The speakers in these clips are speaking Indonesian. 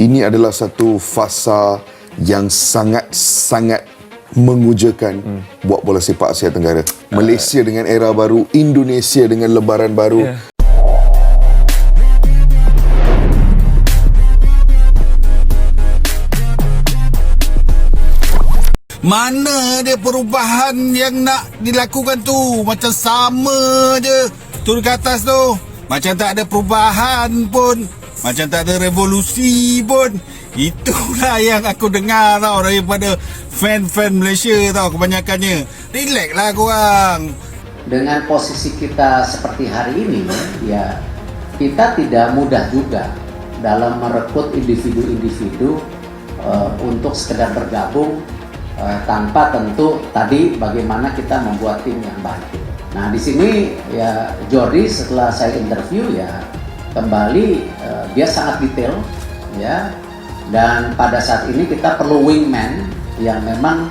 Ini adalah satu fasa yang sangat-sangat mengujakan buat bola sepak Asia Tenggara. Malaysia dengan era baru, Indonesia dengan lebaran baru. Mana dia perubahan yang nak dilakukan tu? Macam sama je. Turun ke atas tu macam tak ada perubahan pun, macam tak ada revolusi pun. Itulah yang aku dengar tau daripada fan-fan Malaysia tau kebanyakannya. Relax lah korang. Dengan posisi kita seperti hari ini, ya kita tidak mudah juga dalam merekrut individu-individu untuk sekedar bergabung tanpa tentu tadi bagaimana kita membuat tim yang baik. Nah di sini ya Jordi setelah saya interview ya kembali dia sangat detail ya, dan pada saat ini kita perlu wingman yang memang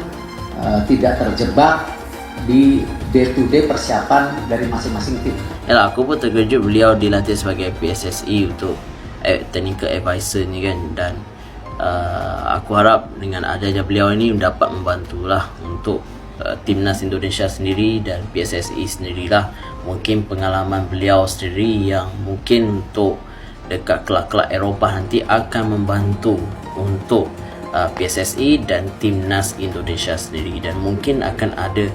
tidak terjebak di day to day persiapan dari masing-masing tim. Yalah, aku pun terkejut beliau dilatih sebagai PSSE untuk technical advisor ni kan, dan aku harap dengan adanya beliau ini dapat membantulah untuk timnas Indonesia sendiri dan PSSE sendirilah. Mungkin pengalaman beliau sendiri yang mungkin untuk dekat kelab-kelab Eropah nanti akan membantu untuk PSSE dan timnas Indonesia sendiri, dan mungkin akan ada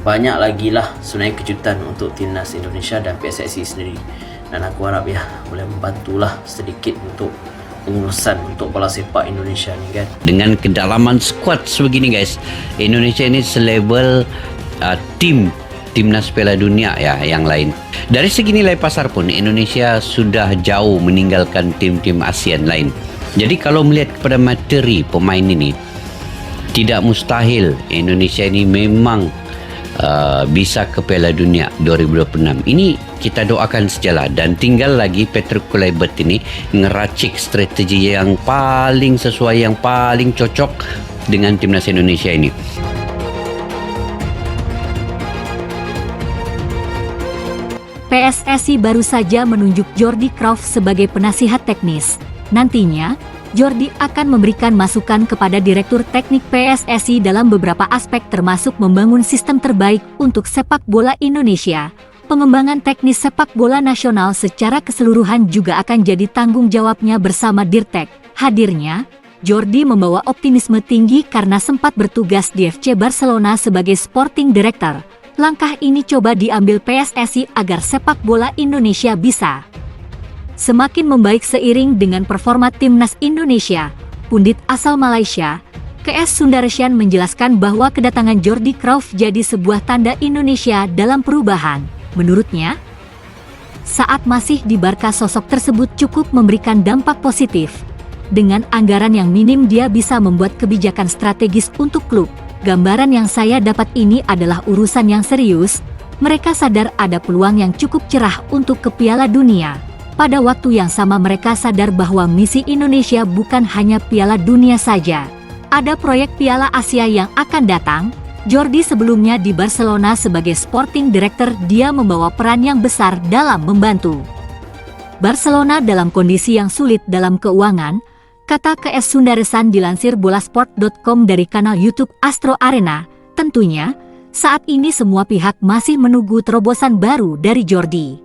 banyak lagi lah sebenarnya kejutan untuk timnas Indonesia dan PSSE sendiri. Dan aku harap ya boleh membantulah sedikit untuk pengurusan untuk bola sepak Indonesia ni kan. Dengan kedalaman skuad sebegini guys, Indonesia ini selevel timnas Piala Dunia ya yang lain. Dari segi nilai pasar pun Indonesia sudah jauh meninggalkan tim-tim ASEAN lain. Jadi kalau melihat kepada materi pemain ini, tidak mustahil Indonesia ini memang bisa ke Piala Dunia 2026. Ini kita doakan sajalah, dan tinggal lagi Patrick Kluivert ini ngeracik strategi yang paling sesuai, yang paling cocok dengan timnas Indonesia ini. PSSI baru saja menunjuk Jordi Cruyff sebagai penasihat teknis. Nantinya, Jordi akan memberikan masukan kepada Direktur Teknik PSSI dalam beberapa aspek termasuk membangun sistem terbaik untuk sepak bola Indonesia. Pengembangan teknis sepak bola nasional secara keseluruhan juga akan jadi tanggung jawabnya bersama Dirtek. Hadirnya, Jordi membawa optimisme tinggi karena sempat bertugas di FC Barcelona sebagai Sporting Director. Langkah ini coba diambil PSSI agar sepak bola Indonesia bisa semakin membaik seiring dengan performa timnas Indonesia. Pundit asal Malaysia, KS Sundaresyan menjelaskan bahwa kedatangan Jordi Cruyff jadi sebuah tanda Indonesia dalam perubahan. Menurutnya, saat masih di Barca sosok tersebut cukup memberikan dampak positif. Dengan anggaran yang minim dia bisa membuat kebijakan strategis untuk klub. Gambaran yang saya dapat ini adalah urusan yang serius. Mereka sadar ada peluang yang cukup cerah untuk ke Piala Dunia. Pada waktu yang sama mereka sadar bahwa misi Indonesia bukan hanya Piala Dunia saja. Ada proyek Piala Asia yang akan datang. Jordi sebelumnya di Barcelona sebagai Sporting Director, dia membawa peran yang besar dalam membantu Barcelona dalam kondisi yang sulit dalam keuangan, kata KS Sundaresan dilansir bolasport.com dari kanal YouTube Astro Arena. Tentunya, saat ini semua pihak masih menunggu terobosan baru dari Jordi,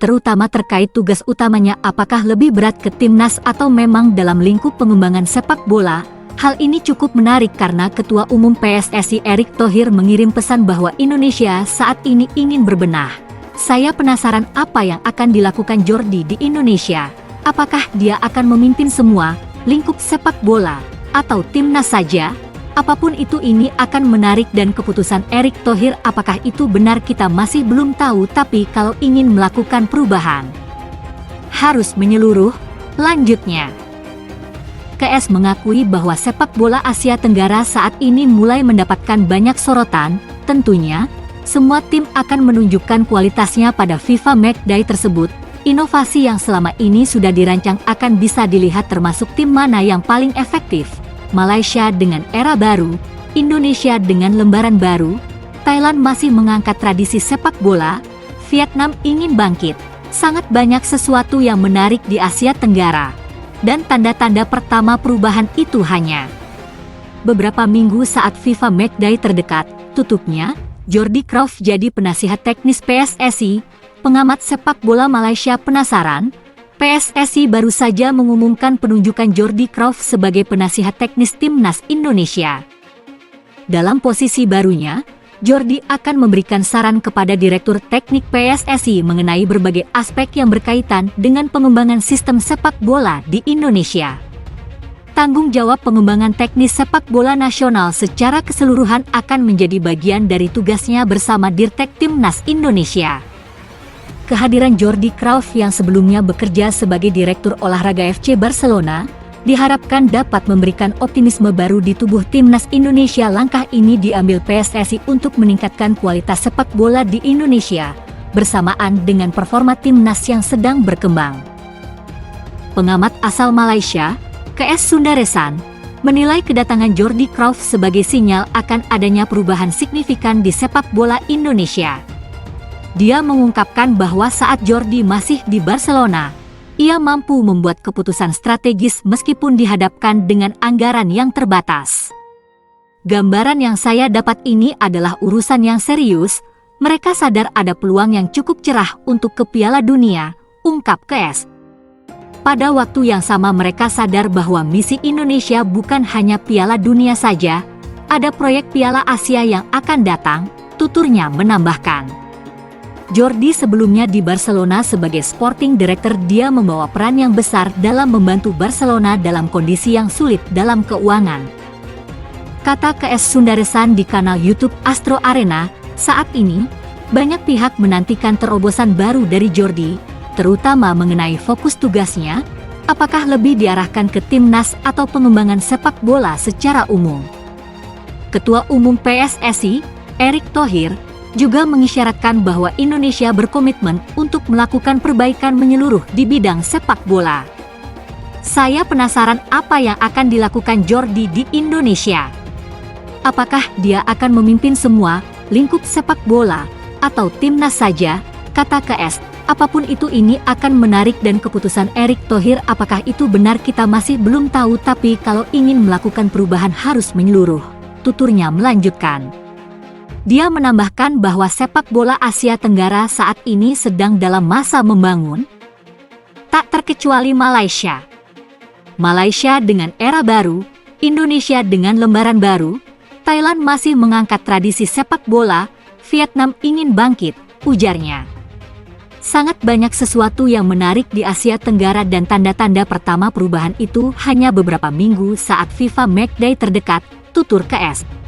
terutama terkait tugas utamanya apakah lebih berat ke timnas atau memang dalam lingkup pengembangan sepak bola. Hal ini cukup menarik karena Ketua Umum PSSI Erick Thohir mengirim pesan bahwa Indonesia saat ini ingin berbenah. Saya penasaran apa yang akan dilakukan Jordi di Indonesia. Apakah dia akan memimpin semua lingkup sepak bola atau timnas saja? Apapun itu ini akan menarik, dan keputusan Erick Thohir apakah itu benar kita masih belum tahu, tapi kalau ingin melakukan perubahan harus menyeluruh. Lanjutnya, KS mengakui bahwa sepak bola Asia Tenggara saat ini mulai mendapatkan banyak sorotan. Tentunya, semua tim akan menunjukkan kualitasnya pada FIFA Matchday tersebut. Inovasi yang selama ini sudah dirancang akan bisa dilihat termasuk tim mana yang paling efektif. Malaysia dengan era baru, Indonesia dengan lembaran baru, Thailand masih mengangkat tradisi sepak bola, Vietnam ingin bangkit. Sangat banyak sesuatu yang menarik di Asia Tenggara. dan tanda-tanda pertama perubahan itu hanya beberapa minggu saat FIFA Matchday terdekat tutupnya. Jordi Cruyff jadi penasihat teknis PSSI. Pengamat sepak bola Malaysia penasaran, PSSI baru saja mengumumkan penunjukan Jordi Cruyff sebagai penasihat teknis Timnas Indonesia. Dalam posisi barunya, Jordi akan memberikan saran kepada Direktur Teknik PSSI mengenai berbagai aspek yang berkaitan dengan pengembangan sistem sepak bola di Indonesia. Tanggung jawab pengembangan teknis sepak bola nasional secara keseluruhan akan menjadi bagian dari tugasnya bersama Dirtek Timnas Indonesia. Kehadiran Jordi Cruyff yang sebelumnya bekerja sebagai Direktur Olahraga FC Barcelona diharapkan dapat memberikan optimisme baru di tubuh Timnas Indonesia. Langkah ini diambil PSSI untuk meningkatkan kualitas sepak bola di Indonesia bersamaan dengan performa Timnas yang sedang berkembang. Pengamat asal Malaysia, KS Sundaresan, menilai kedatangan Jordi Cruyff sebagai sinyal akan adanya perubahan signifikan di sepak bola Indonesia. Dia mengungkapkan bahwa saat Jordi masih di Barcelona, ia mampu membuat keputusan strategis meskipun dihadapkan dengan anggaran yang terbatas. Gambaran yang saya dapat ini adalah urusan yang serius. Mereka sadar ada peluang yang cukup cerah untuk ke Piala Dunia, ungkap KS. Pada waktu yang sama mereka sadar bahwa misi Indonesia bukan hanya Piala Dunia saja, ada proyek Piala Asia yang akan datang, tuturnya menambahkan. Jordi sebelumnya di Barcelona sebagai sporting director. Dia membawa peran yang besar dalam membantu Barcelona dalam kondisi yang sulit dalam keuangan. Kata KS Sundaresan di kanal YouTube Astro Arena, saat ini, banyak pihak menantikan terobosan baru dari Jordi, terutama mengenai fokus tugasnya, apakah lebih diarahkan ke timnas atau pengembangan sepak bola secara umum. Ketua Umum PSSI, Erick Thohir, juga mengisyaratkan bahwa Indonesia berkomitmen untuk melakukan perbaikan menyeluruh di bidang sepak bola. Saya penasaran apa yang akan dilakukan Jordi di Indonesia. Apakah dia akan memimpin semua lingkup sepak bola atau timnas saja, kata KS. Apapun itu ini akan menarik dan keputusan Erick Thohir apakah itu benar kita masih belum tahu, tapi kalau ingin melakukan perubahan harus menyeluruh, tuturnya melanjutkan. Dia menambahkan bahwa sepak bola Asia Tenggara saat ini sedang dalam masa membangun, tak terkecuali Malaysia. Malaysia dengan era baru, Indonesia dengan lembaran baru, Thailand masih mengangkat tradisi sepak bola, Vietnam ingin bangkit, ujarnya. Sangat banyak sesuatu yang menarik di Asia Tenggara dan tanda-tanda pertama perubahan itu hanya beberapa minggu saat FIFA Matchday terdekat, tutur KS.